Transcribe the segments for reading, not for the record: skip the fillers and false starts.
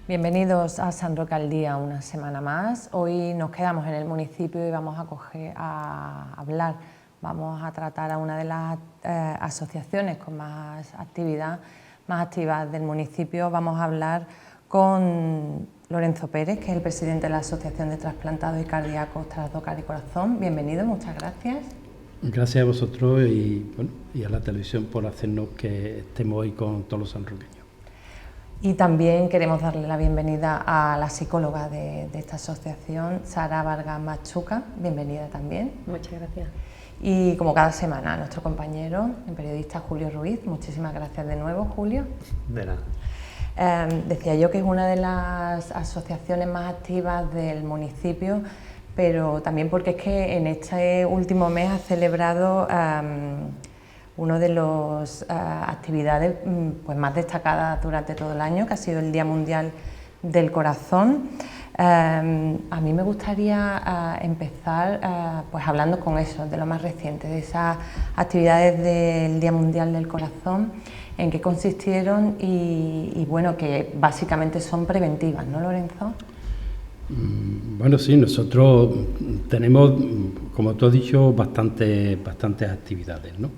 Bienvenidos a San Roque al Día una semana más. Hoy nos quedamos en el municipio y vamos vamos a tratar a una de las asociaciones con más activas del municipio. Vamos a hablar con Lorenzo Pérez, que es el presidente de la Asociación de Trasplantados y Cardíacos Traslocar y Corazón. Bienvenido, muchas gracias. Gracias a vosotros y a la televisión por hacernos que estemos hoy con todos los sanroqueños. Y también queremos darle la bienvenida a la psicóloga de esta asociación, Sara Vargas Machuca. Bienvenida también. Muchas gracias. Y como cada semana, a nuestro compañero, el periodista Julio Ruiz. Muchísimas gracias de nuevo, Julio. De nada. Decía yo que es una de las asociaciones más activas del municipio, pero también porque es que en este último mes ha celebrado una de las actividades pues más destacadas durante todo el año, que ha sido el Día Mundial del Corazón. A mí me gustaría empezar pues hablando con eso, de lo más reciente, de esas actividades del Día Mundial del Corazón, en qué consistieron y bueno, que básicamente son preventivas, ¿no, Lorenzo? Bueno, sí, nosotros tenemos, como tú has dicho, bastantes actividades, ¿no?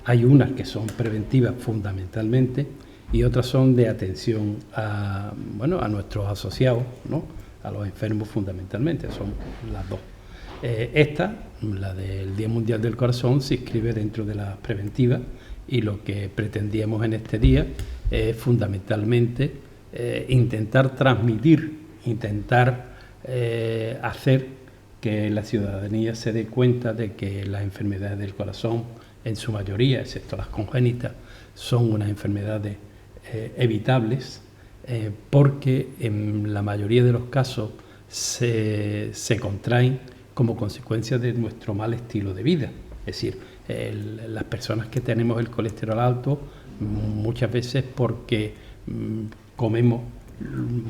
Hay unas que son preventivas fundamentalmente y otras son de atención a nuestros asociados, ¿no? A los enfermos fundamentalmente, son las dos. Esta, la del Día Mundial del Corazón, se inscribe dentro de las preventivas y lo que pretendíamos en este día es fundamentalmente intentar transmitir, hacer que la ciudadanía se dé cuenta de que las enfermedades del corazón, en su mayoría, excepto las congénitas, son unas enfermedades evitables porque en la mayoría de los casos se contraen como consecuencia de nuestro mal estilo de vida. Es decir, las personas que tenemos el colesterol alto, muchas veces porque comemos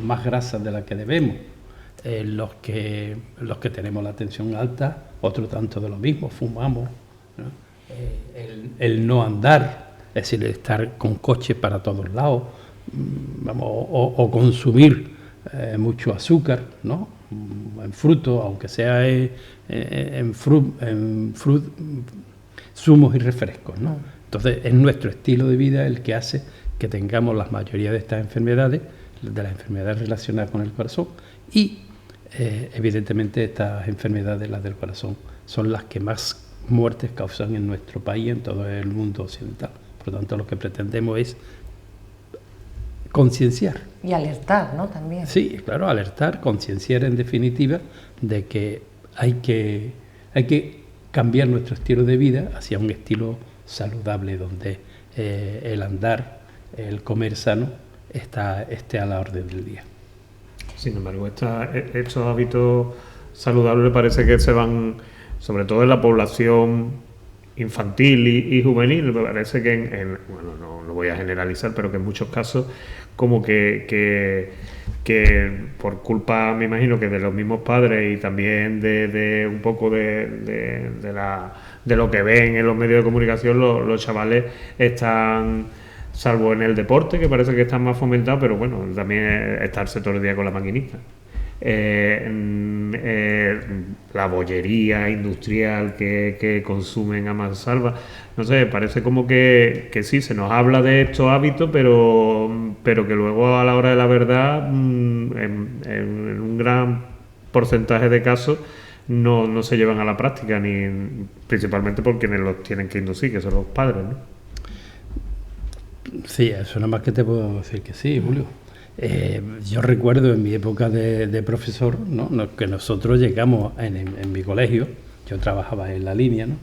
más grasa de la que debemos. Los que tenemos la tensión alta, otro tanto de lo mismo, fumamos, ¿no? El no andar, es decir, el estar con coche para todos lados, o consumir mucho azúcar, ¿no? En frutos, aunque sea en zumos y refrescos, ¿no? Entonces es nuestro estilo de vida el que hace que tengamos la mayoría de estas enfermedades, de las enfermedades relacionadas con el corazón y evidentemente estas enfermedades, las del corazón, son las que más muertes causan en nuestro país y en todo el mundo occidental. Por lo tanto, lo que pretendemos es concienciar. Y alertar, ¿no? También. Sí, claro, alertar, concienciar en definitiva de que hay que cambiar nuestro estilo de vida hacia un estilo saludable donde el andar, el comer sano esté a la orden del día. Sin embargo, estos hábitos saludables parece que se van, sobre todo en la población infantil y juvenil, me parece que no lo voy a generalizar, pero que en muchos casos como que por culpa, me imagino que de los mismos padres y también de un poco de lo que ven en los medios de comunicación, los chavales están, salvo en el deporte, que parece que están más fomentados, pero bueno, también estarse todo el día con la maquinita. La bollería industrial que consumen a mansalva, no sé, parece como que sí, se nos habla de estos hábitos, pero que luego a la hora de la verdad, en un gran porcentaje de casos, no se llevan a la práctica, principalmente por quienes los tienen que inducir, que son los padres, ¿no? Sí, eso nada más que te puedo decir que sí, Julio. Yo recuerdo en mi época de profesor, ¿no? Que nosotros llegamos en mi colegio, yo trabajaba en la línea, ¿no?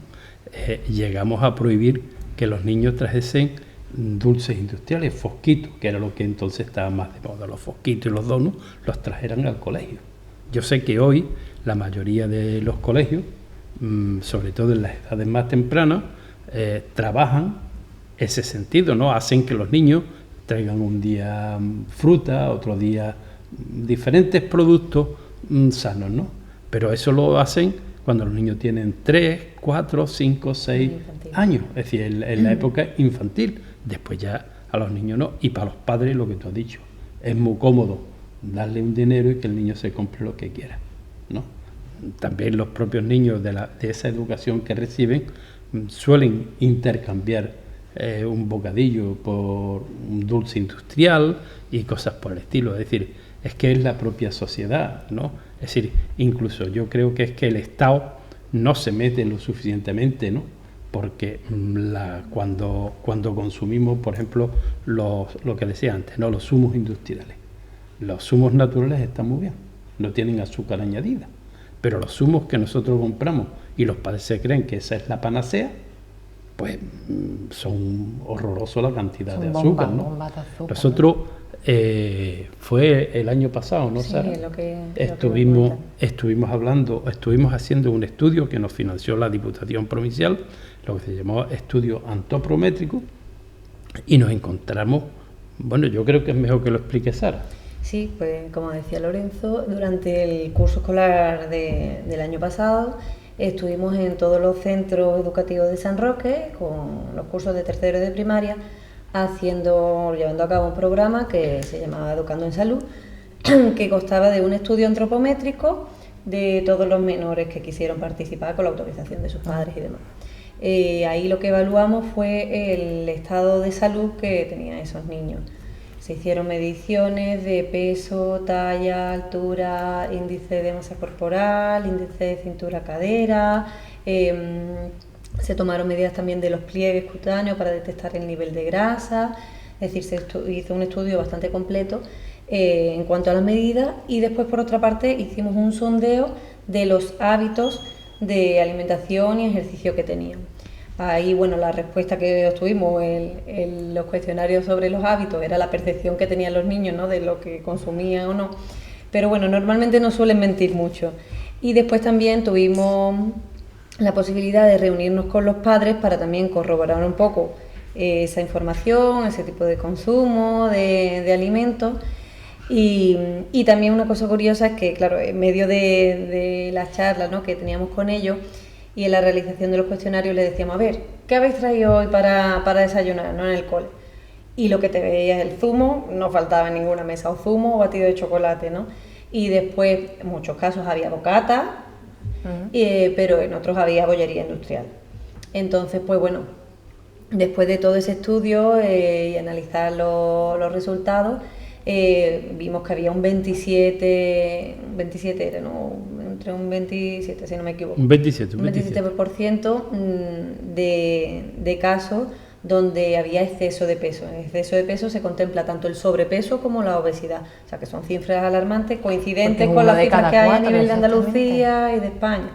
Llegamos a prohibir que los niños trajesen dulces industriales, fosquitos, que era lo que entonces estaba más de moda, los fosquitos y los donuts, los trajeran al colegio. Yo sé que hoy la mayoría de los colegios, sobre todo en las edades más tempranas, trabajan ese sentido, ¿no? Hacen que los niños traigan un día fruta, otro día diferentes productos sanos, ¿no? Pero eso lo hacen cuando los niños tienen 3, 4, 5, 6 años, es decir, en la época infantil. Después ya a los niños no. Y para los padres, lo que tú has dicho, es muy cómodo darle un dinero y que el niño se compre lo que quiera, ¿no? También los propios niños de esa educación que reciben suelen intercambiar un bocadillo por un dulce industrial y cosas por el estilo. Es decir, es que es la propia sociedad, ¿no? Es decir, incluso yo creo que es que el Estado no se mete lo suficientemente, ¿no? Porque cuando consumimos, por ejemplo, lo que decía antes, ¿no? Los zumos industriales. Los zumos naturales están muy bien, no tienen azúcar añadida, pero los zumos que nosotros compramos y los padres se creen que esa es la panacea, pues son horrorosos la cantidad de azúcar, ¿no? Bombas de azúcar, Nosotros, fue el año pasado, ¿no, Sara? Sí, estuvimos haciendo un estudio que nos financió la Diputación Provincial, lo que se llamó estudio antropométrico, y nos encontramos, bueno, yo creo que es mejor que lo explique Sara. Sí, pues como decía Lorenzo, durante el curso escolar del año pasado estuvimos en todos los centros educativos de San Roque con los cursos de tercero y de primaria llevando a cabo un programa que se llamaba Educando en Salud, que constaba de un estudio antropométrico de todos los menores que quisieron participar con la autorización de sus padres y demás. Ahí lo que evaluamos fue el estado de salud que tenían esos niños. Se hicieron mediciones de peso, talla, altura, índice de masa corporal, índice de cintura-cadera, se tomaron medidas también de los pliegues cutáneos para detectar el nivel de grasa, es decir, se hizo un estudio bastante completo en cuanto a las medidas, y después por otra parte hicimos un sondeo de los hábitos de alimentación y ejercicio que tenían. Ahí, bueno, la respuesta que obtuvimos en los cuestionarios sobre los hábitos era la percepción que tenían los niños, ¿no?, de lo que consumían o no, pero bueno, normalmente no suelen mentir mucho. Y después también tuvimos la posibilidad de reunirnos con los padres para también corroborar un poco esa información, ese tipo de consumo de alimentos. Y también una cosa curiosa es que, claro, en medio de las charlas, ¿no?, que teníamos con ellos y en la realización de los cuestionarios les decíamos, a ver, ¿qué habéis traído hoy para desayunar, ¿no?, en el cole? Y lo que te veías el zumo, no faltaba en ninguna mesa o zumo o batido de chocolate, ¿no? Y después, en muchos casos, había bocata, pero en otros había bollería industrial. Entonces, pues bueno, después de todo ese estudio y analizar los resultados, vimos que había un 27 era, ¿no?, entre un 27, si no me equivoco. Un 27%. Un 27% de casos donde había exceso de peso. En exceso de peso se contempla tanto el sobrepeso como la obesidad. O sea, que son cifras alarmantes, coincidentes con las cifras que hay a nivel de Andalucía y de España,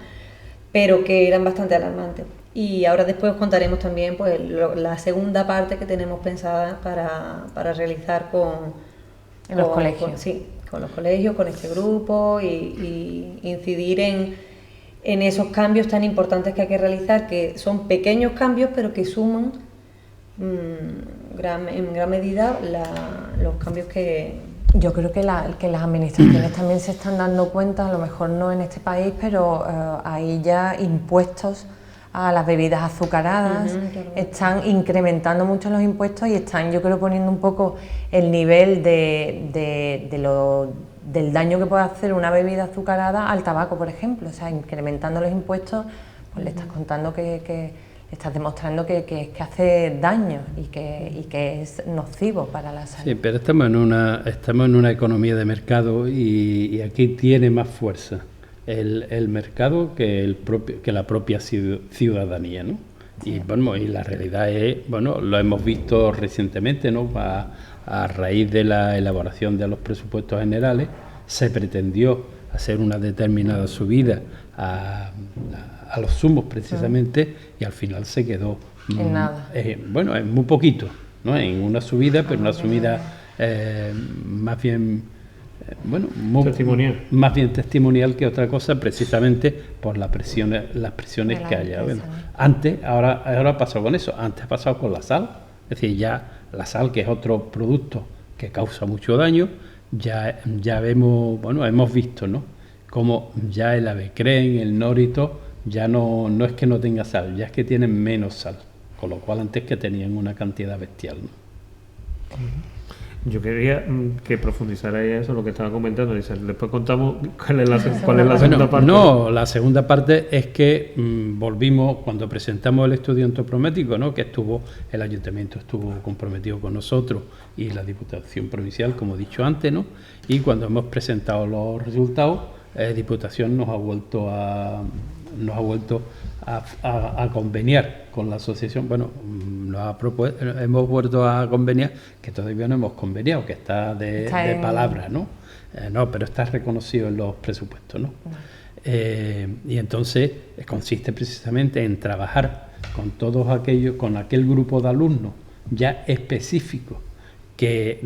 pero que eran bastante alarmantes. Y ahora después os contaremos también, pues, la segunda parte que tenemos pensada para realizar con los colegios. Con los colegios, con este grupo y incidir en esos cambios tan importantes que hay que realizar, que son pequeños cambios pero que suman en gran medida los cambios que... Yo creo que las administraciones también se están dando cuenta, a lo mejor no en este país, pero hay ya impuestos a las bebidas azucaradas, están incrementando mucho los impuestos y están, yo creo, poniendo un poco el nivel del daño que puede hacer una bebida azucarada al tabaco, por ejemplo. O sea, incrementando los impuestos, pues le estás contando que le estás demostrando que hace daño y que es nocivo para la salud. Sí, pero estamos en una economía de mercado y aquí tiene más fuerza el mercado que la propia ciudadanía, ¿no? Sí. Y bueno, y la realidad es, bueno, lo hemos visto recientemente, ¿no? A raíz de la elaboración de los presupuestos generales, se pretendió hacer una determinada subida a los zumos precisamente, y al final se quedó en nada. Bueno, es muy poquito, ¿no? En una subida, pero una subida más bien testimonial. Más bien testimonial que otra cosa, precisamente por las presiones que haya. Bueno, ahora ha pasado con eso, antes ha pasado con la sal, es decir, ya la sal, que es otro producto que causa mucho daño, ya vemos, bueno, hemos visto, ¿no?, como ya el avecren, el nórito, ya no es que no tenga sal, ya es que tienen menos sal, con lo cual antes que tenían una cantidad bestial, ¿no? Yo quería que profundizarais eso, lo que estaba comentando. Dice, después contamos cuál es la segunda parte. No, la segunda parte es que volvimos, cuando presentamos el estudio antropométrico, ¿no? Que el ayuntamiento estuvo comprometido con nosotros y la Diputación Provincial, como he dicho antes, ¿no? Y cuando hemos presentado los resultados, Diputación nos ha vuelto a conveniar con la asociación. Bueno, hemos vuelto a conveniar, que todavía no hemos conveniado, que está de palabra, ¿no? No, pero está reconocido en los presupuestos, ¿no? Y entonces consiste precisamente en trabajar con con aquel grupo de alumnos ya específicos que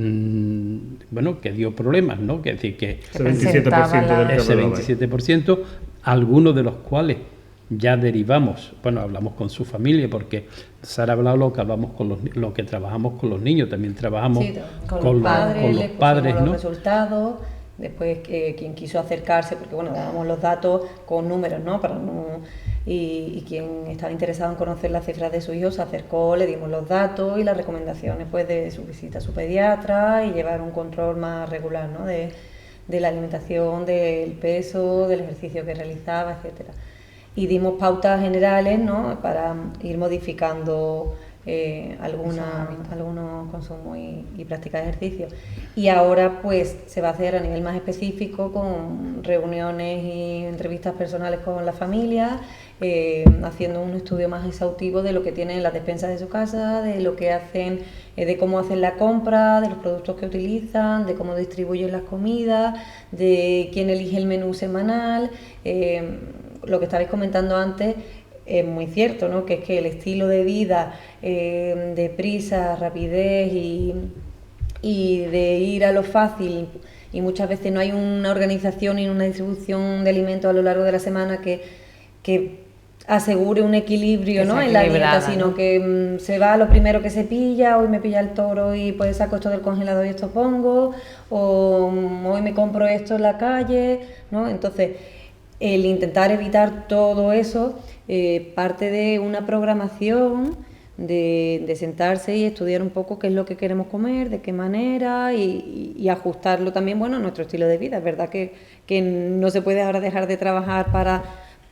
que dio problemas, ¿no? Que es decir, que ese 27% del ese 27%, algunos de los cuales ya derivamos, hablamos con su familia, porque Sara ha hablado lo que hablamos lo que trabajamos con los niños, también trabajamos con los padres, ¿no? Los resultados. Después quien quiso acercarse, porque dábamos los datos con números, ¿no? Y quien estaba interesado en conocer las cifras de su hijo se acercó, le dimos los datos y las recomendaciones de su visita a su pediatra y llevar un control más regular, ¿no? De la alimentación, del peso, del ejercicio que realizaba, etcétera. Y dimos pautas generales, ¿no? Para ir modificando algunos consumos y prácticas de ejercicio. Y ahora se va a hacer a nivel más específico, con reuniones y entrevistas personales con la familia, haciendo un estudio más exhaustivo de lo que tienen en las despensas de su casa, de lo que hacen, de cómo hacen la compra, de los productos que utilizan, de cómo distribuyen las comidas, de quién elige el menú semanal. Lo que estabais comentando antes es muy cierto, ¿no? Que es que el estilo de vida de prisa, rapidez y de ir a lo fácil, y muchas veces no hay una organización y una distribución de alimentos a lo largo de la semana que asegure un equilibrio, ¿no? En la dieta, sino, ¿no? Que se va a lo primero que se pilla. Hoy me pilla el toro y pues saco esto del congelador y esto pongo, o hoy me compro esto en la calle, ¿no? Entonces, el intentar evitar todo eso parte de una programación de sentarse y estudiar un poco qué es lo que queremos comer, de qué manera, y ajustarlo también, a nuestro estilo de vida. Es verdad que no se puede ahora dejar de trabajar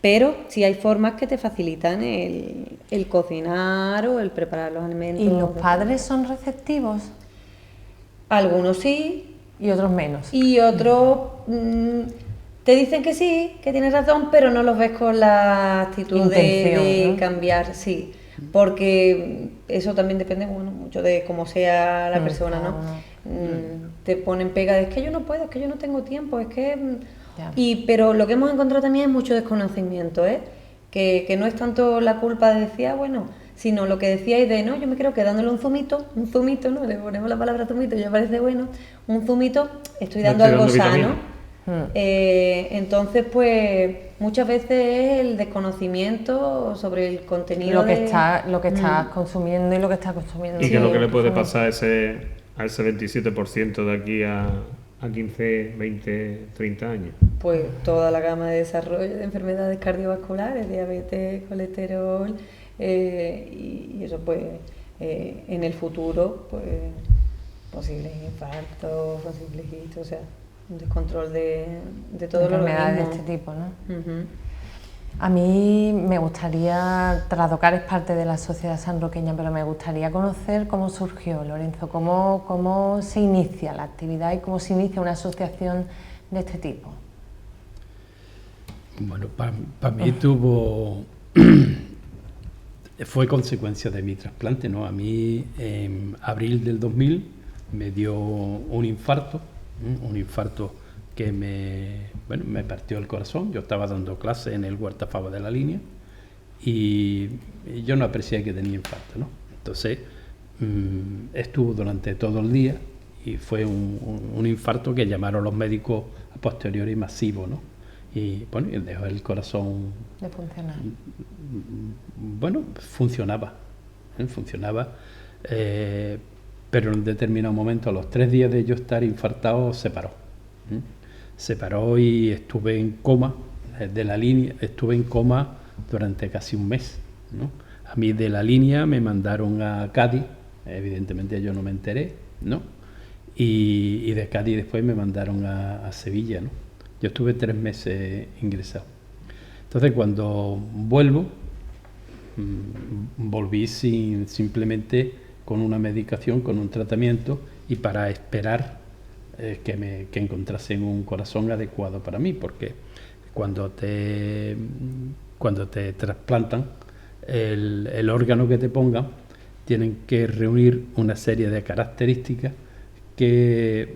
pero sí hay formas que te facilitan el cocinar o el preparar los alimentos. ¿Y los padres son receptivos? Algunos sí. ¿Y otros menos? Y otros te dicen que sí, que tienes razón, pero no los ves con la actitud de ¿no? cambiar, sí. Porque eso también depende mucho de cómo sea la persona, ¿no? Te ponen pega de es que yo no puedo, es que yo no tengo tiempo, es que... Pero lo que hemos encontrado también es mucho desconocimiento, que no es tanto la culpa de decir, sino lo que decíais de, no, yo me creo que dándole un zumito, ¿no? Le ponemos la palabra zumito, ya parece bueno, un zumito, estoy dando algo sano. Entonces, muchas veces es el desconocimiento sobre el contenido lo que estás consumiendo y lo que estás consumiendo. Y que lo que le puede pasar a ese 27% de aquí a 15, 20, 30 años. Pues toda la gama de desarrollo de enfermedades cardiovasculares, diabetes, colesterol, y eso en el futuro, posibles infartos, posibles hitos, o sea, un descontrol de todo lo enfermedades de este tipo, ¿no? A mí me gustaría, Tradocar es parte de la Sociedad Sanroqueña, pero me gustaría conocer cómo surgió, Lorenzo, cómo se inicia la actividad y cómo se inicia una asociación de este tipo. Bueno, para mí fue consecuencia de mi trasplante, ¿no? A mí en abril del 2000 me dio un infarto que me partió el corazón. Yo estaba dando clases en el Huerta Fava de la Línea y yo no aprecié que tenía infarto, ¿no? Entonces estuvo durante todo el día y fue un infarto que llamaron los médicos a posteriori masivo, ¿no? Y dejó el corazón de funcionar. Funcionaba, pero en un determinado momento, a los 3 días de yo estar infartado, se paró y estuve en coma de la línea, estuve en coma durante casi un mes, ¿no? A mí de la línea me mandaron a Cádiz, evidentemente yo no me enteré, ¿no? y de Cádiz después me mandaron a Sevilla, ¿no? Yo estuve 3 meses ingresado. Entonces cuando vuelvo, volví simplemente con una medicación, con un tratamiento y para esperar que encontrasen un corazón adecuado para mí, porque cuando te trasplantan el órgano que te pongan, tienen que reunir una serie de características que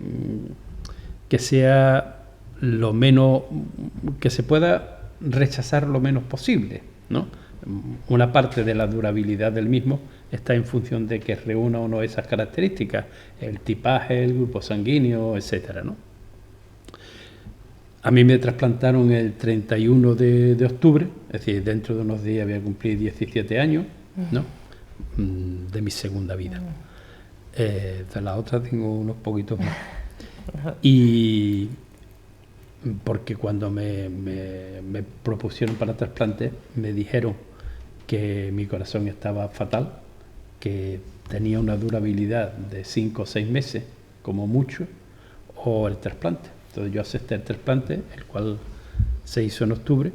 sea lo menos, que se pueda rechazar lo menos posible, ¿no? Una parte de la durabilidad del mismo está en función de que reúna o no esas características, el tipaje, el grupo sanguíneo, etcétera, ¿no? A mí me trasplantaron el 31 de octubre, es decir, dentro de unos días voy a cumplir 17 años, ¿no? De mi segunda vida. De la otra tengo unos poquitos más. Y porque cuando me propusieron para trasplante, me dijeron que mi corazón estaba fatal, que tenía una durabilidad de 5 o 6 meses, como mucho, o el trasplante. Entonces yo acepté el trasplante, el cual se hizo en octubre,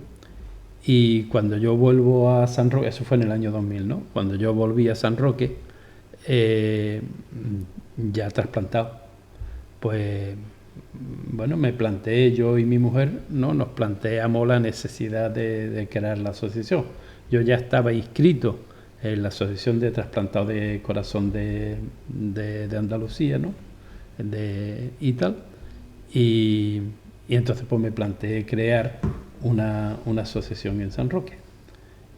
y cuando yo vuelvo a San Roque, eso fue en el año 2000, ¿no? Cuando yo volví a San Roque, ya trasplantado, pues bueno, me planteé, yo y mi mujer, ¿no? Nos planteamos la necesidad de crear la asociación. Yo ya estaba inscrito en la Asociación de Trasplantados de Corazón de Andalucía, ¿no? Y tal. Y entonces pues me planteé crear una asociación en San Roque.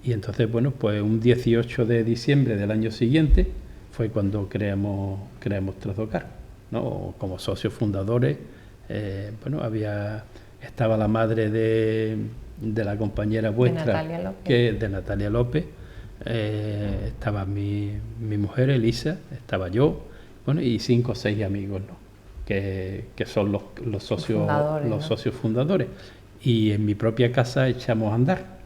Y entonces, bueno, pues un 18 de diciembre del año siguiente fue cuando creamos Trasdocar, ¿no? Como socios fundadores, bueno, estaba la madre de la compañera vuestra, de Natalia López, estaba mi mujer Elisa, estaba yo, bueno, y 5 o 6 amigos, ¿no? Que son los socios fundadores, ¿no? Socios fundadores. Y en mi propia casa echamos a andar.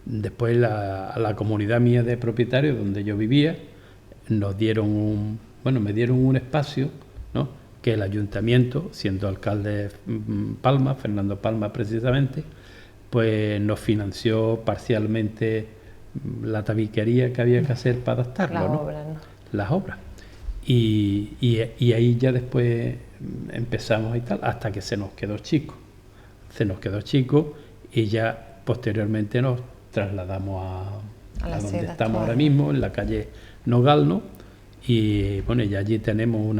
Después la comunidad mía de propietarios donde yo vivía me dieron un espacio, ¿no? Que el ayuntamiento, siendo alcalde Palma, Fernando Palma precisamente, pues nos financió parcialmente la tabiquería que había que hacer para adaptarlo, las obras. Y ahí ya después empezamos y tal, hasta que se nos quedó chico. Y ya posteriormente nos trasladamos a donde estamos ahora mismo, en la calle Nogal, ¿no? Y bueno, ya allí tenemos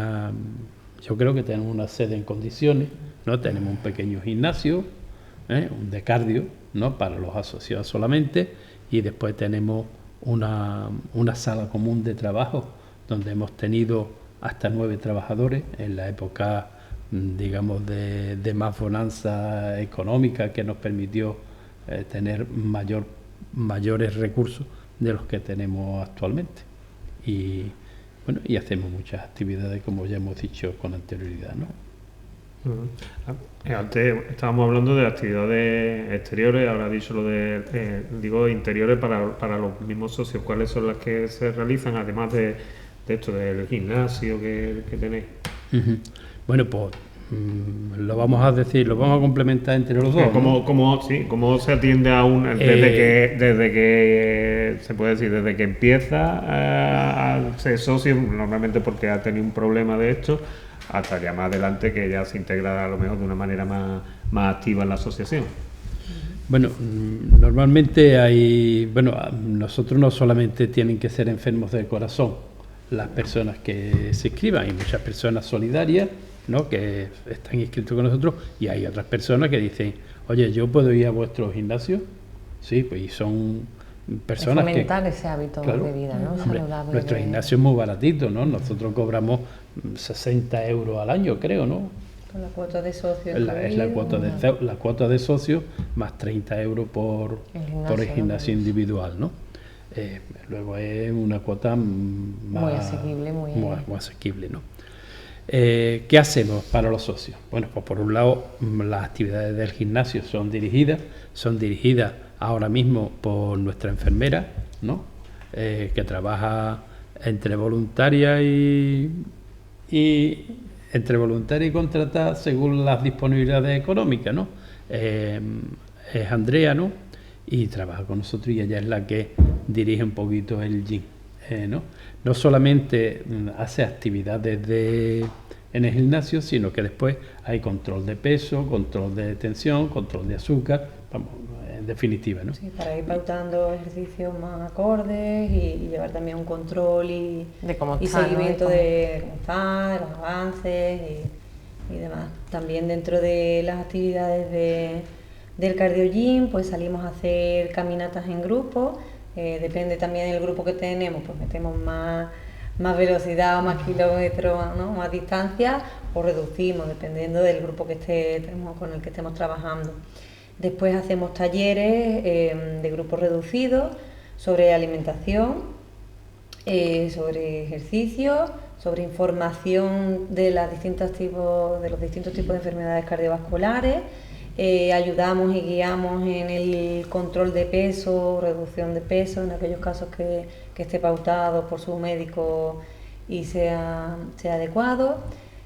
yo creo que tenemos una sede en condiciones, ¿no? Tenemos un pequeño gimnasio, un de cardio, ¿no? Para los asociados solamente, y después tenemos una sala común de trabajo donde hemos tenido hasta 9 trabajadores en la época, digamos, de más bonanza económica, que nos permitió tener mayores recursos de los que tenemos actualmente. Y bueno, y hacemos muchas actividades, como ya hemos dicho con anterioridad, ¿no? Antes estábamos hablando de actividades exteriores, ahora he dicho lo de interiores para los mismos socios. ¿Cuáles son las que se realizan, además de esto del gimnasio que tenéis? Bueno, pues lo vamos a complementar entre los dos. ¿Cómo se atiende a desde que se puede decir, desde que empieza a ser socio, normalmente porque ha tenido un problema de esto, hasta ya más adelante que ya se integra a lo mejor de una manera más activa en la asociación? Bueno, normalmente nosotros no solamente tienen que ser enfermos del corazón las personas que se inscriban, hay muchas personas solidarias, ¿no? Que están inscritos con nosotros, y hay otras personas que dicen, oye, ¿yo puedo ir a vuestro gimnasio? Sí, pues y son personas que... Fomentar ese hábito de vida, ¿no? Hombre, Saludable. Nuestro gimnasio es muy baratito, ¿no? Nosotros cobramos 60 euros al año, creo, ¿no? Con la cuota de socio. Es la cuota de socio más 30 euros por el gimnasio individual, ¿no? Luego es una cuota muy asequible, ¿no? ¿Qué hacemos para los socios? Bueno, pues por un lado, las actividades del gimnasio son dirigidas ahora mismo por nuestra enfermera, ¿no? Que trabaja entre voluntaria y y entre voluntaria y contratada según las disponibilidades económicas, ¿no? Es Andrea, ¿no? Y trabaja con nosotros y ella es la que dirige un poquito el gym, ¿no? No solamente hace actividades en el gimnasio, sino que después hay control de peso, control de tensión, control de azúcar, vamos, en definitiva, ¿no? Sí, para ir pautando ejercicios más acordes y llevar también un control y seguimiento, ¿no?, de cómo está, de los avances y demás. También dentro de las actividades del cardio gym, pues salimos a hacer caminatas en grupo. Depende también del grupo que tenemos, pues metemos más velocidad, más kilómetros, ¿no?, más distancia, o reducimos dependiendo del grupo con el que estemos trabajando. Después hacemos talleres de grupos reducidos sobre alimentación, sobre ejercicio, sobre información de los distintos tipos de enfermedades cardiovasculares. Ayudamos y guiamos en el control de peso, reducción de peso, en aquellos casos que esté pautado por su médico y sea adecuado.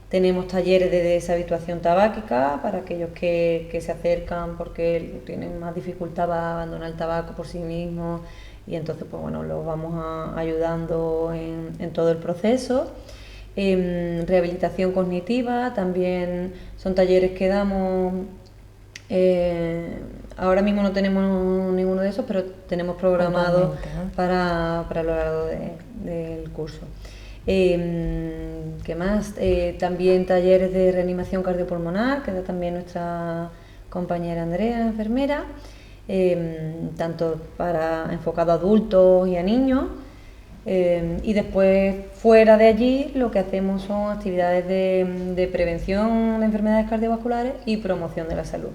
Tenemos talleres de deshabituación tabáquica para aquellos que se acercan porque tienen más dificultad para abandonar el tabaco por sí mismos, y entonces pues bueno, los vamos ayudando en todo el proceso. Rehabilitación cognitiva también son talleres que damos. Ahora mismo no tenemos ninguno de esos, pero tenemos programado, ¿no?, para lo largo del curso. ¿Qué más? También talleres de reanimación cardiopulmonar, que da también nuestra compañera Andrea, enfermera, tanto enfocado a adultos y a niños. Y después, fuera de allí, lo que hacemos son actividades de prevención de enfermedades cardiovasculares y promoción de la salud.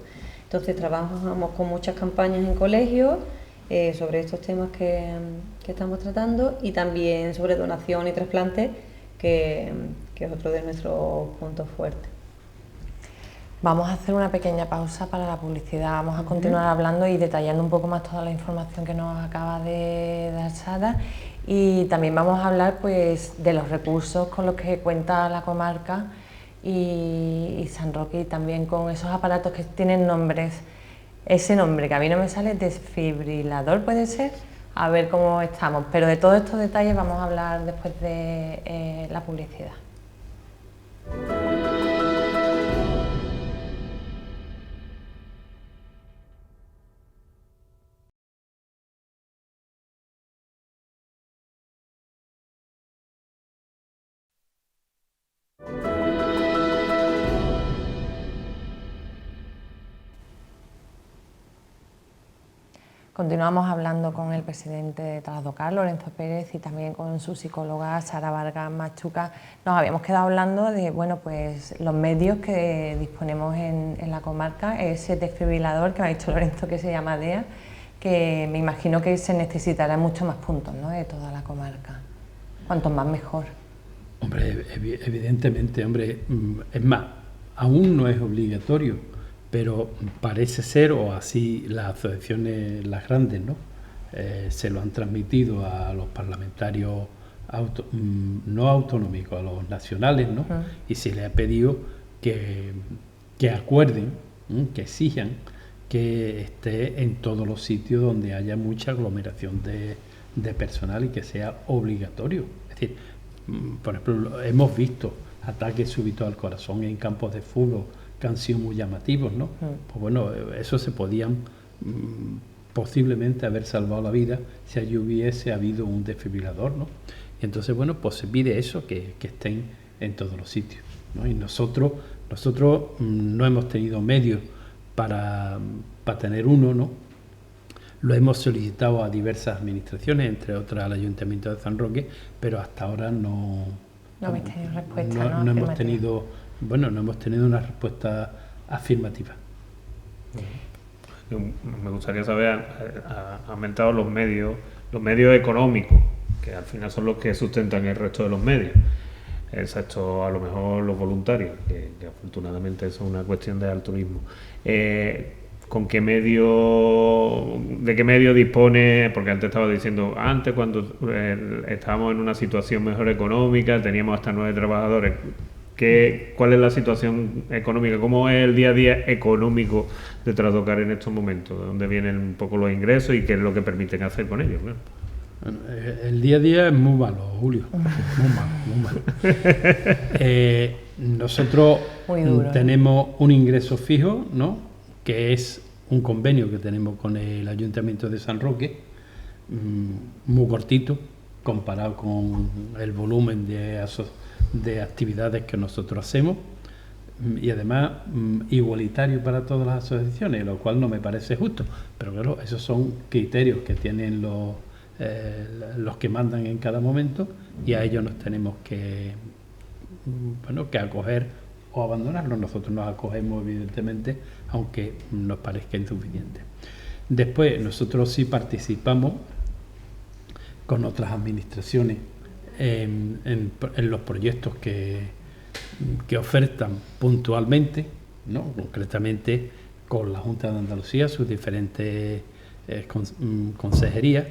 Entonces trabajamos con muchas campañas en colegios sobre estos temas que estamos tratando, y también sobre donación y trasplante, que es otro de nuestros puntos fuertes. Vamos a hacer una pequeña pausa para la publicidad. Vamos a continuar hablando y detallando un poco más toda la información que nos acaba de dar Sara, y también vamos a hablar pues de los recursos con los que cuenta la comarca y San Roque, y también con esos aparatos que tienen nombres. Ese nombre que a mí no me sale, desfibrilador, ¿puede ser? A ver cómo estamos, pero de todos estos detalles vamos a hablar después de la publicidad. Continuamos hablando con el presidente de Trasdocar, Lorenzo Pérez, y también con su psicóloga Sara Vargas Machuca. Nos habíamos quedado hablando de pues los medios que disponemos en la comarca, ese desfibrilador que me ha dicho Lorenzo que se llama DEA, que me imagino que se necesitará en muchos más puntos, ¿no?, de toda la comarca. Cuantos más mejor. Hombre, evidentemente, hombre, es más, aún no es obligatorio, pero parece ser, o así las asociaciones, las grandes, ¿no?, se lo han transmitido a los parlamentarios no autonómicos, a los nacionales, ¿no? Y se les ha pedido que acuerden, que exijan que esté en todos los sitios donde haya mucha aglomeración de personal y que sea obligatorio. Es decir, por ejemplo, hemos visto ataques súbitos al corazón en campos de fútbol que han sido muy llamativos, ¿no? Pues bueno, eso se podían posiblemente haber salvado la vida si allí hubiese habido un desfibrilador, ¿no? Y entonces, bueno, pues se pide eso, que estén en todos los sitios, ¿no? Y nosotros no hemos tenido medios para tener uno, ¿no? Lo hemos solicitado a diversas administraciones, entre otras al Ayuntamiento de San Roque, pero hasta ahora no habéis tenido respuesta, no hemos tenido, bueno, no hemos tenido una respuesta afirmativa. Me gustaría saber, ha aumentado los medios económicos, que al final son los que sustentan el resto de los medios, excepto a lo mejor los voluntarios, que afortunadamente eso es una cuestión de altruismo. con qué medio, de qué medio dispone, porque antes estaba diciendo, antes cuando estábamos en una situación mejor económica, teníamos hasta 9 trabajadores. ¿Cuál es la situación económica? ¿Cómo es el día a día económico de Trastocar en estos momentos? ¿De dónde vienen un poco los ingresos y qué es lo que permiten hacer con ellos? Bueno. El día a día es muy malo, Julio. Muy malo. Nosotros tenemos un ingreso fijo, ¿no?, que es un convenio que tenemos con el Ayuntamiento de San Roque, muy cortito comparado con el volumen de actividades que nosotros hacemos, y además igualitario para todas las asociaciones, lo cual no me parece justo, pero claro, esos son criterios que tienen los que mandan en cada momento, y a ellos nos tenemos que acoger o abandonarlo. Nosotros nos acogemos, evidentemente, aunque nos parezca insuficiente. Después, nosotros sí participamos con otras administraciones en los proyectos que ofertan puntualmente, ¿no?, concretamente con la Junta de Andalucía, sus diferentes consejerías,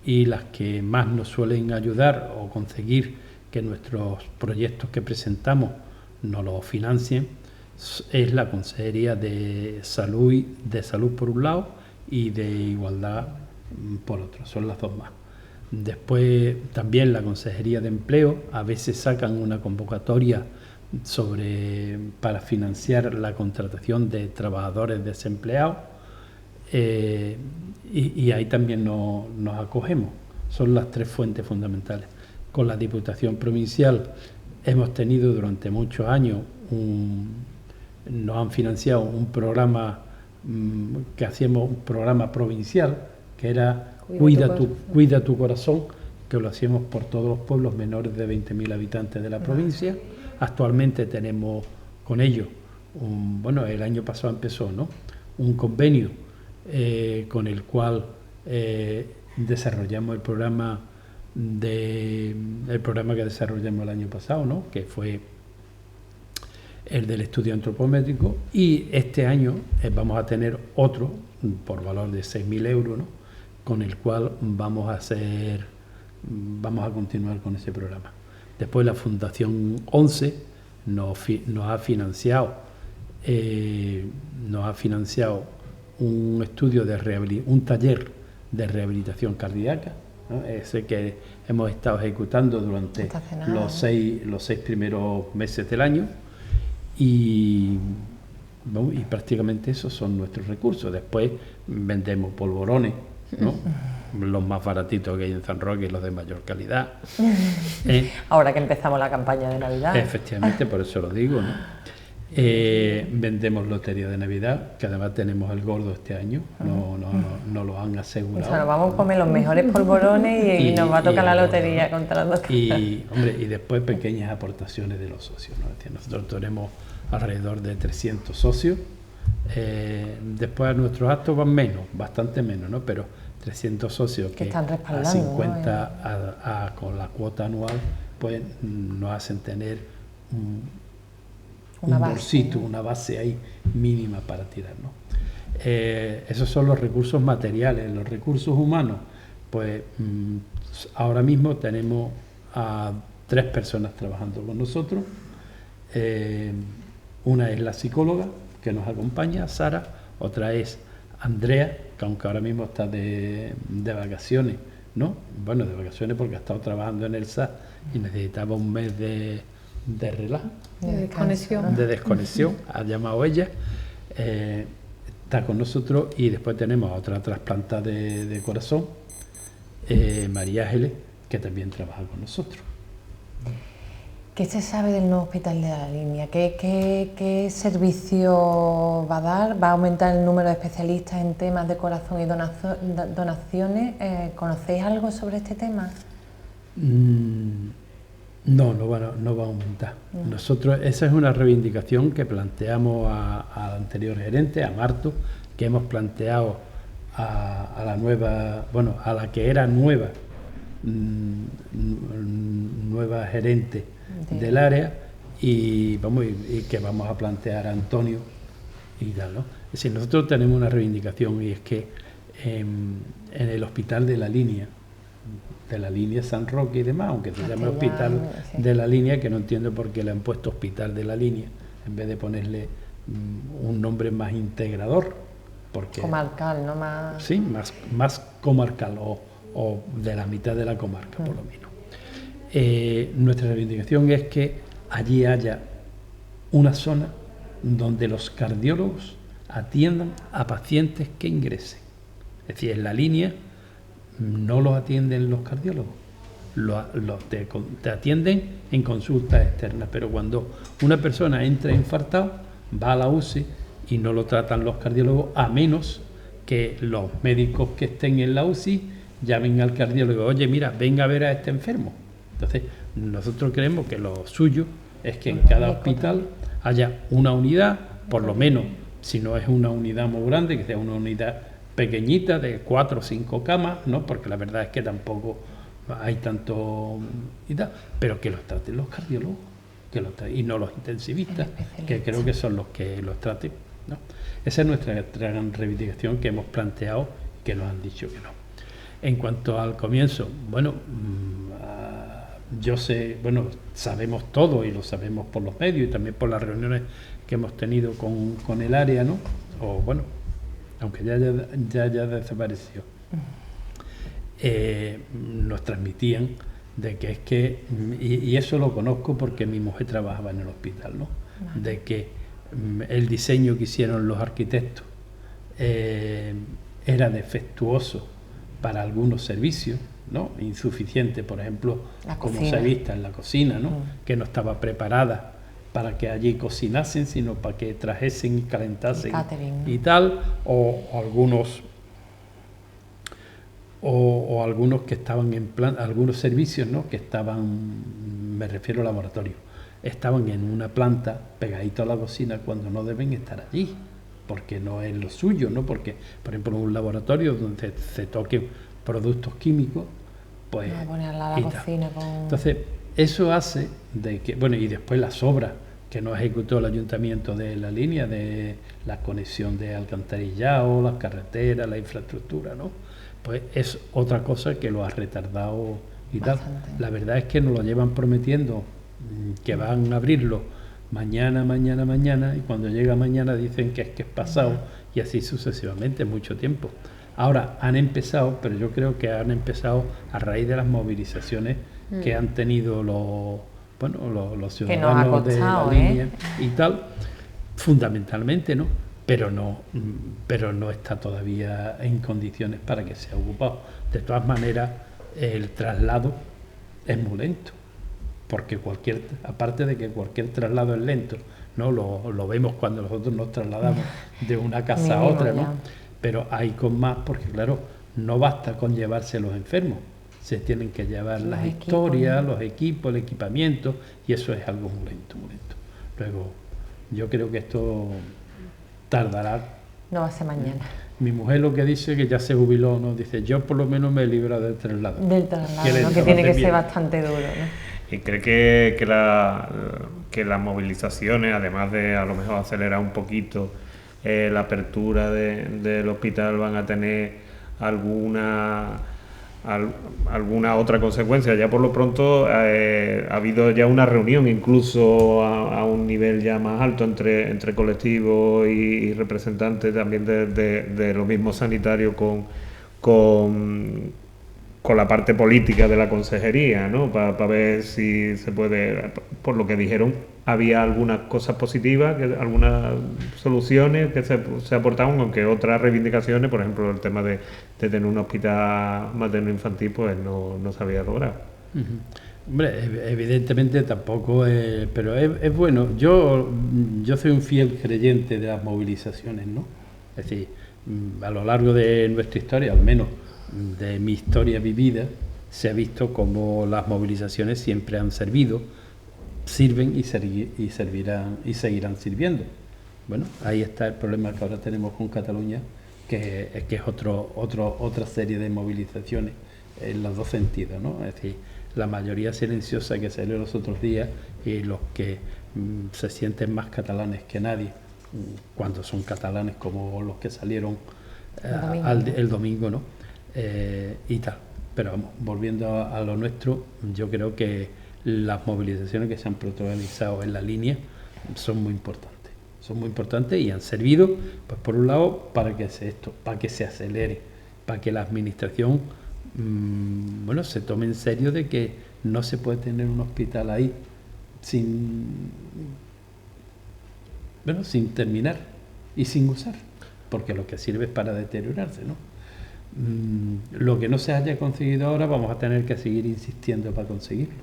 y las que más nos suelen ayudar o conseguir que nuestros proyectos que presentamos nos los financien es la Consejería de Salud por un lado y de Igualdad por otro, son las dos más. Después también la Consejería de Empleo, a veces sacan una convocatoria para financiar la contratación de trabajadores desempleados, y ahí también nos acogemos. Son las 3 fuentes fundamentales. Con la Diputación Provincial hemos tenido durante muchos años nos han financiado un programa que hacíamos, un programa provincial, que era Cuida tu corazón, que lo hacíamos por todos los pueblos menores de 20.000 habitantes de la provincia. Actualmente tenemos con ellos, el año pasado empezó, ¿no?, un convenio con el cual desarrollamos el programa que desarrollamos el año pasado, ¿no?, que fue el del estudio antropométrico, y este año vamos a tener otro por valor de 6.000 euros, ¿no?, con el cual vamos a continuar con ese programa. Después la Fundación 11 nos ha financiado un taller de rehabilitación cardíaca, ¿no?, ese que hemos estado ejecutando durante los seis primeros meses del año, y prácticamente esos son nuestros recursos. Después vendemos polvorones, ¿no?, los más baratitos que hay en San Roque y los de mayor calidad. Ahora que empezamos la campaña de Navidad. Efectivamente, por eso lo digo, ¿no? Vendemos lotería de Navidad, que además tenemos el gordo este año, no lo han asegurado. O sea, nos vamos a comer los mejores polvorones y nos va a tocar la lotería contra los dos. Y después pequeñas aportaciones de los socios, ¿no? Es decir, nosotros tenemos alrededor de 300 socios. Después nuestros actos van bastante menos, ¿no?, pero 300 socios que están respaldando, a 50 con la cuota anual, pues nos hacen tener un bolsito, una base ahí mínima para tirar, ¿no? Esos son los recursos materiales. Los recursos humanos, pues ahora mismo tenemos a 3 personas trabajando con nosotros. Una es la psicóloga que nos acompaña, Sara. Otra es Andrea, que aunque ahora mismo está de vacaciones, ¿no? Bueno, de vacaciones porque ha estado trabajando en el SAS y necesitaba un mes de relajo, de desconexión, ha llamado ella, está con nosotros. Y después tenemos a otra trasplanta de corazón, María Ángeles, que también trabaja con nosotros. ¿Qué se sabe del nuevo hospital de la Línea? ¿Qué servicio va a dar? ¿Va a aumentar el número de especialistas en temas de corazón y donaciones? ¿Conocéis algo sobre este tema? No va a aumentar. Nosotros, esa es una reivindicación que planteamos al anterior gerente, a Marto, que hemos planteado a la nueva, a la que era nueva gerente del área, y que vamos a plantear a Antonio y tal, ¿no? decir, nosotros tenemos una reivindicación y es que en el hospital de la línea San Roque y demás, aunque se llame hospital de la línea, que no entiendo por qué le han puesto hospital de la línea en vez de ponerle un nombre más integrador, porque comarcal, ¿no? Más... Sí, más comarcal o de la mitad de la comarca, por lo menos. Nuestra reivindicación es que allí haya una zona donde los cardiólogos atiendan a pacientes que ingresen. Es decir, en la línea no los atienden los cardiólogos, te atienden en consultas externas, pero cuando una persona entra infartado, va a la UCI y no lo tratan los cardiólogos, a menos que los médicos que estén en la UCI llamen al cardiólogo, oye, mira, venga a ver a este enfermo. Entonces, nosotros creemos que lo suyo es que en cada hospital haya una unidad, por lo menos, si no es una unidad muy grande, que sea una unidad pequeñita de 4 o 5 camas, ¿no? Porque la verdad es que tampoco hay tanto y tal, pero que los traten los cardiólogos, y no los intensivistas, que creo que son los que los traten, ¿no? Esa es nuestra gran reivindicación que hemos planteado y que nos han dicho que no. En cuanto al comienzo, bueno, yo sé, bueno, sabemos todo y lo sabemos por los medios y también por las reuniones que hemos tenido con el área, ¿no? O bueno, aunque ya haya desaparecido, nos transmitían de que es que, y eso lo conozco porque mi mujer trabajaba en el hospital, ¿no? De que el diseño que hicieron los arquitectos era defectuoso para algunos servicios, ¿no? Insuficiente, por ejemplo, como se ha visto en la cocina, ¿no? Que no estaba preparada para que allí cocinasen, sino para que trajesen y calentasen y tal, o algunos que estaban en plan, algunos servicios, ¿no? Que estaban, me refiero a laboratorio, estaban en una planta pegadito a la cocina cuando no deben estar allí, porque no es lo suyo, ¿no? Porque, por ejemplo, en un laboratorio donde se toquen productos químicos, pues... No, ponerla a la cocina con... Entonces, eso hace de que, bueno, y después las obras que no ejecutó el ayuntamiento de la línea, de la conexión de alcantarillado, las carreteras, la infraestructura, ¿no? Pues es otra cosa que lo ha retardado y bastante. Tal. La verdad es que nos lo llevan prometiendo que van a abrirlo mañana, y cuando llega mañana dicen que es pasado, y así sucesivamente, mucho tiempo. Ahora han empezado, pero yo creo que han empezado a raíz de las movilizaciones que han tenido los ciudadanos de la línea y tal, fundamentalmente, ¿no? Pero no está todavía en condiciones para que sea ocupado. De todas maneras, el traslado es muy lento, porque aparte de que cualquier traslado es lento, ¿no? Lo vemos cuando nosotros nos trasladamos de una casa a otra, ¿no? Pero hay con más, porque claro, no basta con llevarse los enfermos, se tienen que llevar las historias, los equipos, el equipamiento, y eso es algo muy lento, muy lento. Luego, yo creo que esto tardará. No va a ser mañana. Mi mujer lo que dice, que ya se jubiló, ¿no? Dice, yo por lo menos me he librado del traslado. Del traslado, ¿no? Que tiene que ser bastante duro, ¿no? ¿Y cree que las movilizaciones, además de a lo mejor acelerar un poquito la apertura del hospital, van a tener alguna otra consecuencia? Ya por lo pronto ha habido ya una reunión incluso a un nivel ya más alto entre colectivos y representantes también de los mismos sanitarios con la parte política de la consejería, ¿no? Para ver si se puede, por lo que dijeron, había algunas cosas positivas, algunas soluciones que se aportaban, aunque otras reivindicaciones, por ejemplo, el tema de tener un hospital materno-infantil, pues no se había logrado. Hombre, evidentemente tampoco es, pero es bueno. Yo soy un fiel creyente de las movilizaciones, ¿no? Es decir, a lo largo de nuestra historia, al menos de mi historia vivida, se ha visto cómo las movilizaciones siempre han servido, sirven y servirán y seguirán sirviendo. Bueno, ahí está el problema que ahora tenemos con Cataluña, que es otra serie de movilizaciones en los dos sentidos, ¿no? Es decir, la mayoría silenciosa que salió los otros días y los que se sienten más catalanes que nadie, cuando son catalanes como los que salieron el domingo, ¿no? Y tal. Pero vamos, volviendo a lo nuestro, yo creo que las movilizaciones que se han protagonizado en la línea son muy importantes y han servido, pues por un lado, para que se acelere, para que la administración se tome en serio de que no se puede tener un hospital ahí sin terminar y sin usar, porque lo que sirve es para deteriorarse, ¿no? Lo que no se haya conseguido ahora vamos a tener que seguir insistiendo para conseguirlo.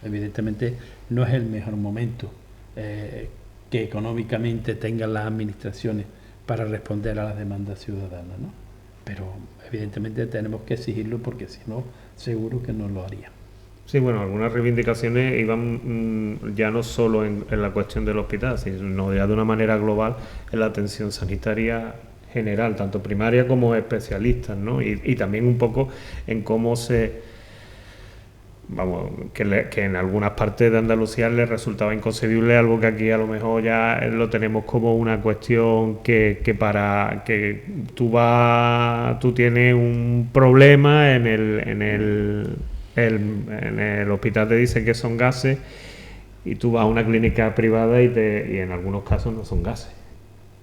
Evidentemente no es el mejor momento que económicamente tengan las administraciones para responder a las demandas ciudadanas, ¿no? Pero evidentemente tenemos que exigirlo porque si no, seguro que no lo harían. Sí, bueno, algunas reivindicaciones iban ya no solo en la cuestión del hospital, sino ya de una manera global en la atención sanitaria general, tanto primaria como especialistas, ¿no? Y también un poco en cómo que en algunas partes de Andalucía les resultaba inconcebible algo que aquí a lo mejor ya lo tenemos como una cuestión que para que tú tienes un problema en el hospital te dicen que son gases y tú vas a una clínica privada y en algunos casos no son gases,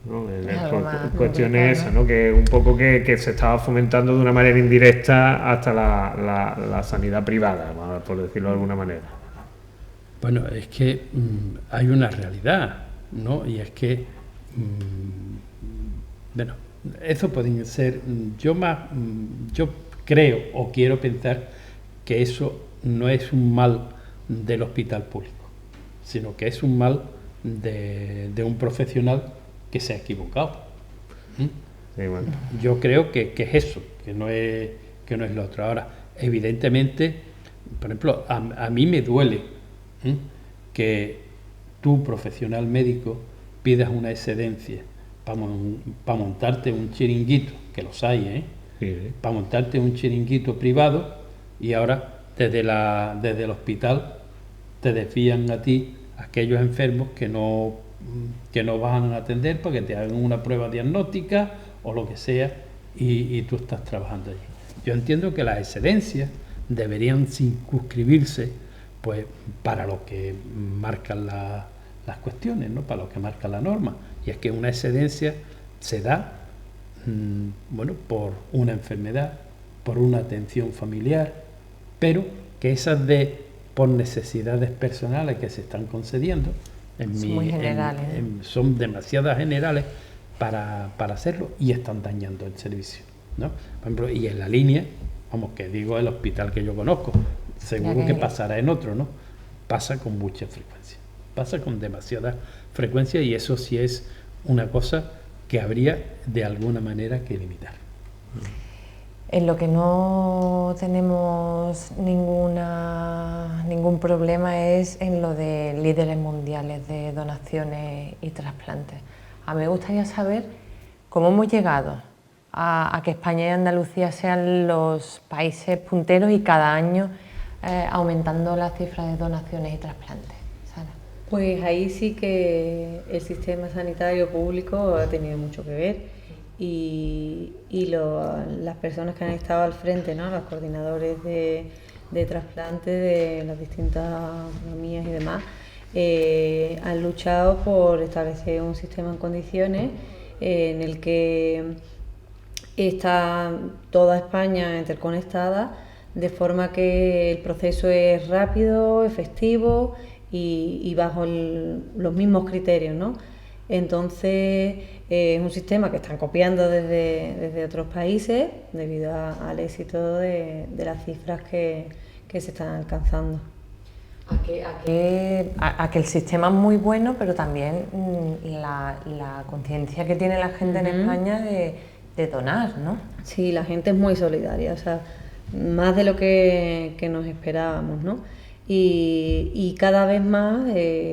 ¿no? Cuestiones esas, ¿no? Que un poco que se estaba fomentando de una manera indirecta hasta la sanidad privada, por decirlo de alguna manera. Bueno, es que hay una realidad, ¿no? Y es que eso puede ser, yo creo o quiero pensar que eso no es un mal del hospital público, sino que es un mal de un profesional que se ha equivocado. Sí, bueno. Yo creo que es eso, que no es lo otro. Ahora, evidentemente, por ejemplo, a mí me duele que tú, profesional médico, pidas una excedencia para montarte un chiringuito, que los hay, Sí. para montarte un chiringuito privado y ahora desde el hospital te desvían a ti aquellos enfermos que no van a atender para que te hagan una prueba diagnóstica o lo que sea y tú estás trabajando allí. Yo entiendo que las excedencias deberían circunscribirse pues para lo que marcan las cuestiones, ¿no? Para lo que marca la norma, y es que una excedencia se da por una enfermedad, por una atención familiar, pero que esas por necesidades personales que se están concediendo son demasiado generales para hacerlo y están dañando el servicio, ¿no? Por ejemplo, y en la línea, que digo el hospital que yo conozco, seguro que pasará en otro, ¿no? Pasa con mucha frecuencia, pasa con demasiada frecuencia, y eso sí es una cosa que habría de alguna manera que limitar. En lo que no tenemos ningún problema es en lo de líderes mundiales de donaciones y trasplantes. A mí me gustaría saber cómo hemos llegado a que España y Andalucía sean los países punteros y cada año aumentando las cifras de donaciones y trasplantes. Sara. Pues ahí sí que el sistema sanitario público ha tenido mucho que ver. Y las personas que han estado al frente, ¿no? Los coordinadores de trasplante de las distintas autonomías y demás, han luchado por establecer un sistema en condiciones en el que está toda España interconectada, de forma que el proceso es rápido, efectivo y bajo los mismos criterios, ¿no? Entonces es un sistema que están copiando desde otros países debido al éxito de las cifras que se están alcanzando. A que el sistema es muy bueno, pero también la conciencia que tiene la gente en España de donar, ¿no? Sí, la gente es muy solidaria, o sea, más de lo que nos esperábamos, ¿no? Y cada vez más,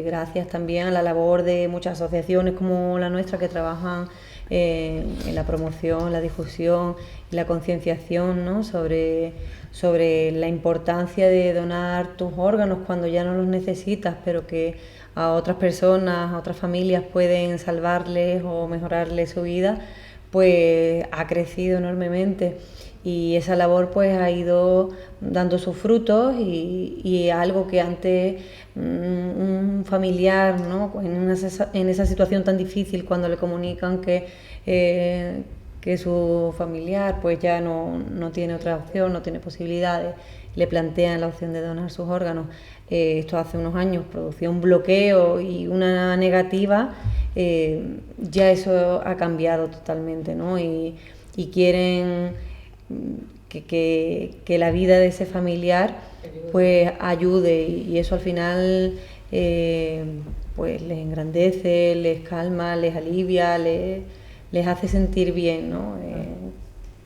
gracias también a la labor de muchas asociaciones como la nuestra que trabajan en la promoción, la difusión y la concienciación, ¿no? sobre la importancia de donar tus órganos cuando ya no los necesitas, pero que a otras personas, a otras familias pueden salvarles o mejorarles su vida, pues ha crecido enormemente. Y esa labor pues ha ido dando sus frutos y algo que antes un familiar, ¿no? en esa situación tan difícil, cuando le comunican que su familiar pues ya no tiene otra opción, no tiene posibilidades, le plantean la opción de donar sus órganos. Esto hace unos años producía un bloqueo y una negativa, ya eso ha cambiado totalmente, ¿no? Y quieren que la vida de ese familiar pues ayude, y eso al final pues les engrandece, les calma, les alivia, les hace sentir bien, ¿no?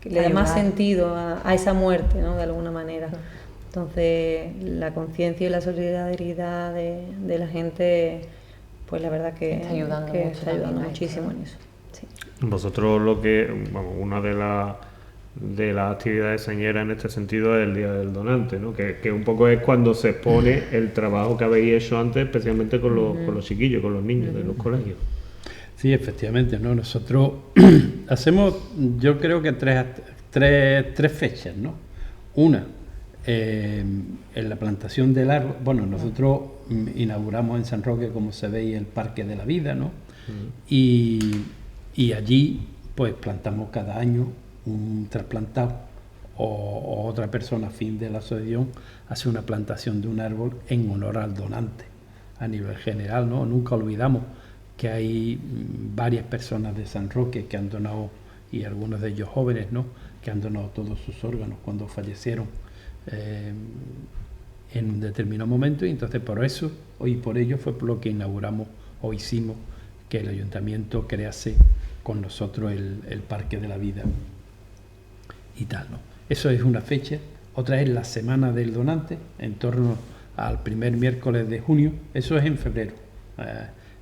Que le da más sentido a esa muerte, ¿no? De alguna manera. Entonces la conciencia y la solidaridad de la gente, pues la verdad que está ayudando muchísimo en eso. Sí. Vosotros una de las actividades señeras en este sentido es el Día del Donante, ¿no? Que un poco es cuando se expone el trabajo que habéis hecho antes, especialmente con los chiquillos, con los niños de los colegios. Sí, efectivamente, ¿no? Nosotros hacemos, yo creo que tres fechas, ¿no? Una, en la plantación del árbol. Bueno, nosotros inauguramos en San Roque, como se ve, el Parque de la Vida, ¿no? Y allí pues plantamos cada año un trasplantado o otra persona afín de la asociación hace una plantación de un árbol en honor al donante a nivel general, ¿no? Nunca olvidamos que hay varias personas de San Roque que han donado, y algunos de ellos jóvenes, ¿no? Que han donado todos sus órganos cuando fallecieron en un determinado momento, y entonces por eso, y por ello fue por lo que inauguramos o hicimos que el ayuntamiento crease con nosotros el Parque de la Vida y tal, ¿no? Eso es una fecha. Otra es la Semana del Donante, en torno al primer miércoles de junio. Eso es en febrero,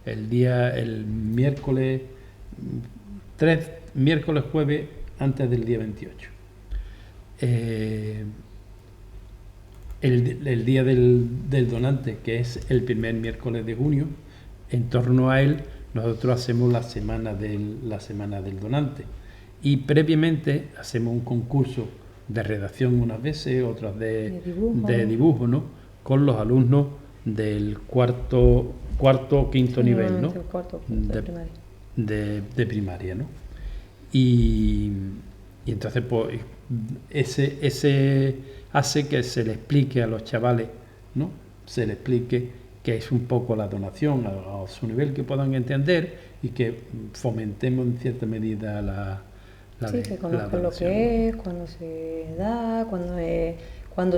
el miércoles jueves antes del día 28. El día del donante, que es el primer miércoles de junio, en torno a él nosotros hacemos la semana del donante, y previamente hacemos un concurso de redacción unas veces, otras de dibujo, ¿no? Con los alumnos del cuarto o quinto nivel, ¿no? De primaria, ¿no? Y entonces pues ese hace que se le explique a los chavales, ¿no? Se le explique que es un poco la donación a su nivel, que puedan entender, y que fomentemos en cierta medida que conozcan lo que es, cuando se da, cuando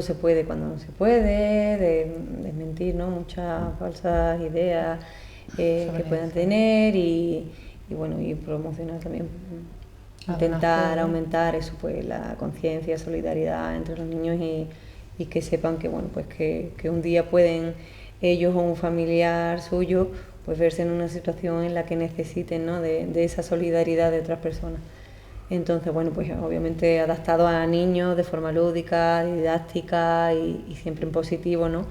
se puede, cuando no se puede, desmentir, ¿no? Muchas falsas ideas que puedan tener, y promocionar también, intentar aumentar eso, pues la conciencia, solidaridad entre los niños, y que sepan que que un día pueden ellos o un familiar suyo pues verse en una situación en la que necesiten, ¿no? de esa solidaridad de otras personas. Entonces, pues obviamente adaptado a niños de forma lúdica, didáctica y siempre en positivo, ¿no?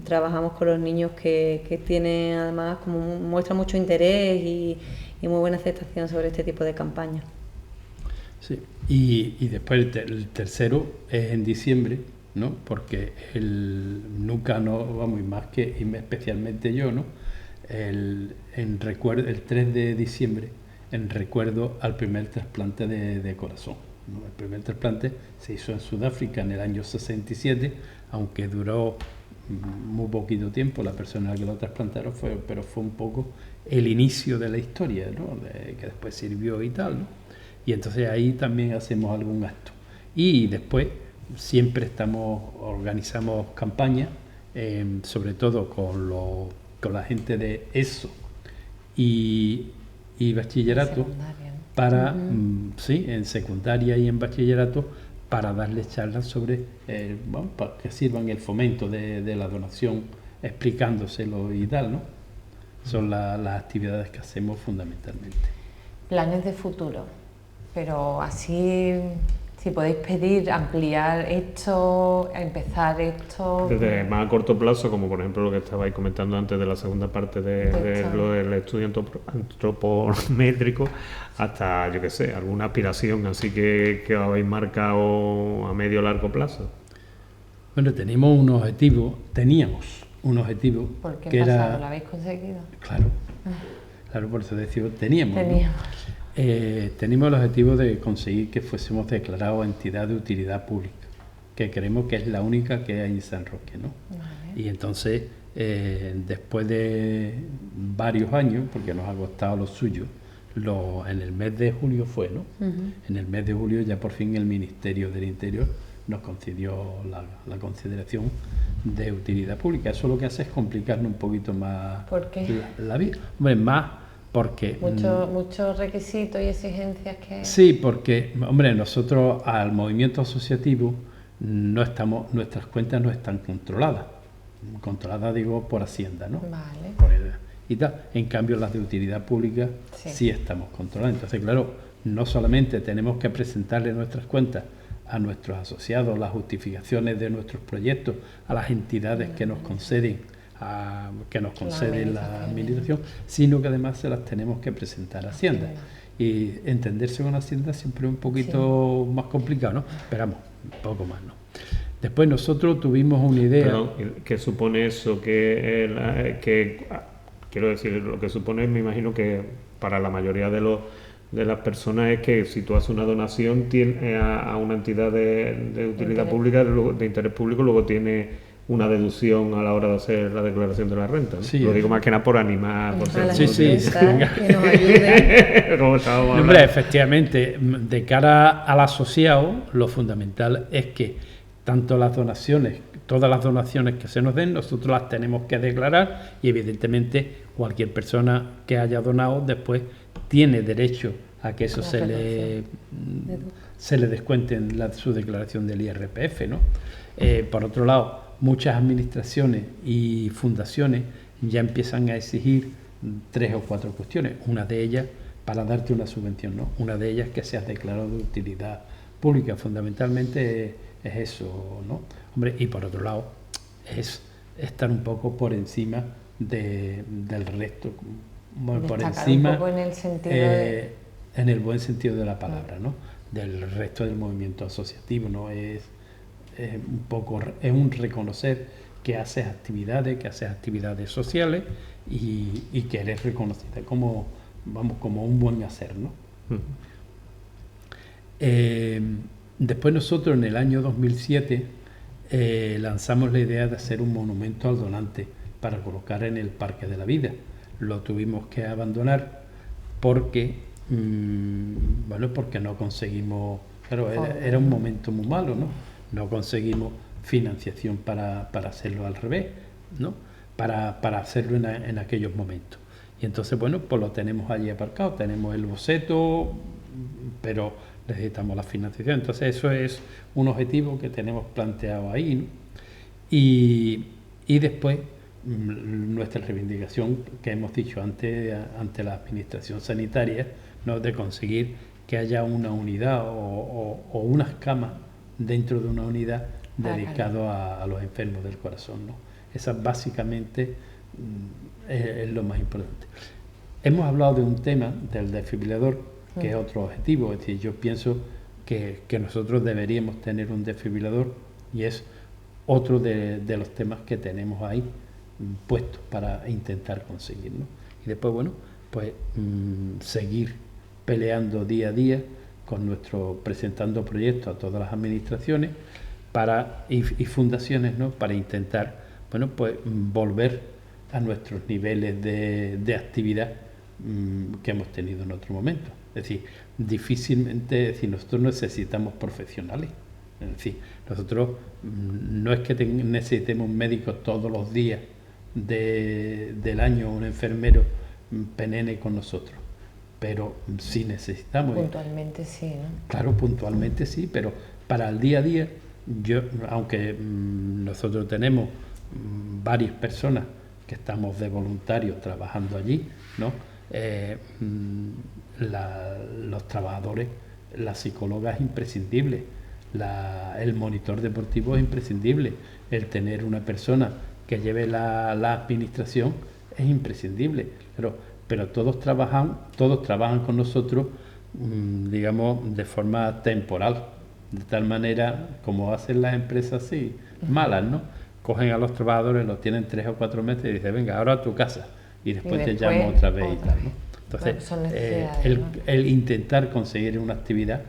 Trabajamos con los niños que tienen además muestran mucho interés y muy buena aceptación sobre este tipo de campañas. Sí, y después el tercero es en diciembre, ¿no? Porque nunca vamos, y más que especialmente yo, ¿no? El 3 de diciembre, en recuerdo al primer trasplante de corazón, ¿no? El primer trasplante se hizo en Sudáfrica en el año 67, aunque duró muy poquito tiempo la persona que lo trasplantaron, pero fue un poco el inicio de la historia, ¿no? Que después sirvió y tal, ¿no? Y entonces ahí también hacemos algún acto. Y después siempre organizamos campañas, sobre todo con la gente de ESO y bachillerato, para en secundaria y en bachillerato, para darles charlas sobre, para que sirvan el fomento de la donación, explicándoselo y tal, ¿no? Son las actividades que hacemos fundamentalmente. planes de futuro, pero así, si podéis pedir ampliar esto, empezar esto... Desde más a corto plazo, como por ejemplo lo que estabais comentando antes de la segunda parte de lo del estudio antropométrico, hasta, yo qué sé, alguna aspiración así que os habéis marcado a medio o largo plazo. Bueno, teníamos un objetivo ¿Por qué que pasado? era... ¿Lo habéis conseguido? Claro, por eso decimos, teníamos. Teníamos el objetivo de conseguir que fuésemos declarados entidad de utilidad pública, que creemos que es la única que hay en San Roque, ¿no? Vale. Y entonces, después de varios años, porque nos ha costado lo suyo, en el mes de julio fue, ¿no? En el mes de julio ya por fin el Ministerio del Interior nos concedió la consideración de utilidad pública. Eso lo que hace es complicarnos un poquito más la vida. Hombre, más porque... Muchos requisitos y exigencias que... Sí, porque, hombre, nosotros al movimiento asociativo nuestras cuentas no están controladas. Controladas, digo, por Hacienda, ¿no? Vale. Y tal. En cambio, las de utilidad pública sí estamos controladas. Entonces, claro, no solamente tenemos que presentarle nuestras cuentas a nuestros asociados, las justificaciones de nuestros proyectos, a las entidades que nos conceden la administración, sino que además se las tenemos que presentar a Hacienda. Y entenderse con Hacienda siempre es un poquito más complicado, ¿no? Esperamos, un poco más, ¿no? Después nosotros tuvimos una idea... Perdón, ¿qué supone eso? Quiero decir, lo que supone, me imagino que para la mayoría de las personas es que si tú haces una donación a una entidad de utilidad pública, de interés público, luego tiene una deducción a la hora de hacer la declaración de la renta, ¿no? Sí, lo digo más que nada por animar, por a la sí, que nos ayude. Hombre, efectivamente, de cara al asociado, lo fundamental es que tanto las donaciones, todas las donaciones que se nos den, nosotros las tenemos que declarar y evidentemente cualquier persona que haya donado después tiene derecho a que eso se le descuente en su declaración del IRPF, ¿no? Por otro lado, muchas administraciones y fundaciones ya empiezan a exigir 3 o 4 cuestiones. Una de ellas, para darte una subvención, ¿no? Una de ellas que seas declarado de utilidad pública. Fundamentalmente es eso, ¿no? Hombre, y por otro lado, es estar un poco por encima del resto. Bueno, por encima, un poco en el sentido en el buen sentido de la palabra, ¿no? Del resto del movimiento asociativo, ¿no? Es un reconocer que haces actividades sociales y que eres reconocida como un buen hacer, ¿no? Después nosotros en el año 2007 lanzamos la idea de hacer un monumento al donante para colocar en el Parque de la Vida. Lo tuvimos que abandonar porque no conseguimos, claro, era un momento muy malo, ¿no? No conseguimos financiación para hacerlo al revés, ¿no? Para hacerlo en aquellos momentos. Y entonces, bueno, pues lo tenemos allí aparcado, tenemos el boceto, pero necesitamos la financiación. Entonces eso es un objetivo que tenemos planteado ahí, ¿no? Y después nuestra reivindicación que hemos dicho antes ante la administración sanitaria, ¿no? De conseguir que haya una unidad o unas camas dentro de una unidad dedicado a los enfermos del corazón, ¿no? Esa básicamente es lo más importante. Hemos hablado de un tema del desfibrilador, que es otro objetivo. Es decir, yo pienso que nosotros deberíamos tener un desfibrilador y es otro de los temas que tenemos ahí puestos para intentar conseguir, ¿no? Y después, bueno, pues seguir peleando día a día presentando proyectos a todas las administraciones y fundaciones, ¿no? Para intentar, bueno, pues volver a nuestros niveles de actividad que hemos tenido en otro momento. Es decir, nosotros necesitamos profesionales. Es decir, nosotros no es que necesitemos médicos todos los días del año, un enfermero penene con nosotros, pero sí necesitamos. Puntualmente sí, ¿no? Claro, puntualmente sí, pero para el día a día, aunque nosotros tenemos varias personas que estamos de voluntarios trabajando allí, ¿no? los trabajadores, la psicóloga es imprescindible, el monitor deportivo es imprescindible, el tener una persona que lleve la administración es imprescindible, pero todos trabajan con nosotros, digamos, de forma temporal, de tal manera como hacen las empresas así, malas, ¿no? Cogen a los trabajadores, los tienen 3 o 4 meses y dicen, venga, ahora a tu casa, y después te llamo otra vez y tal, ¿no? Entonces, el intentar conseguir una actividad,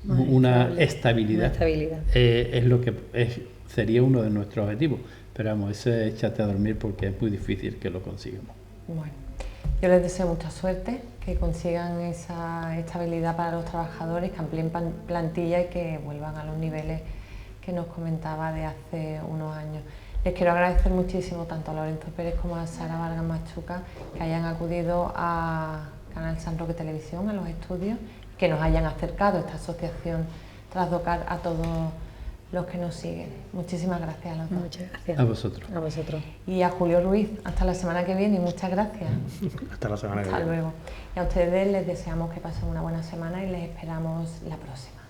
una estabilidad, es lo que sería uno de nuestros objetivos. Pero vamos, ese échate a dormir porque es muy difícil que lo consigamos. Bueno, yo les deseo mucha suerte, que consigan esa estabilidad para los trabajadores, que amplíen plantilla y que vuelvan a los niveles que nos comentaba de hace unos años. Les quiero agradecer muchísimo tanto a Lorenzo Pérez como a Sara Vargas Machuca que hayan acudido a Canal San Roque Televisión, a los estudios, que nos hayan acercado esta asociación Trasdocar a todos los que nos siguen. Muchísimas gracias a los dos. Muchas gracias. A vosotros. A vosotros. Y a Julio Ruiz, hasta la semana que viene y muchas gracias. Hasta la semana que viene. Hasta luego. Y a ustedes les deseamos que pasen una buena semana y les esperamos la próxima.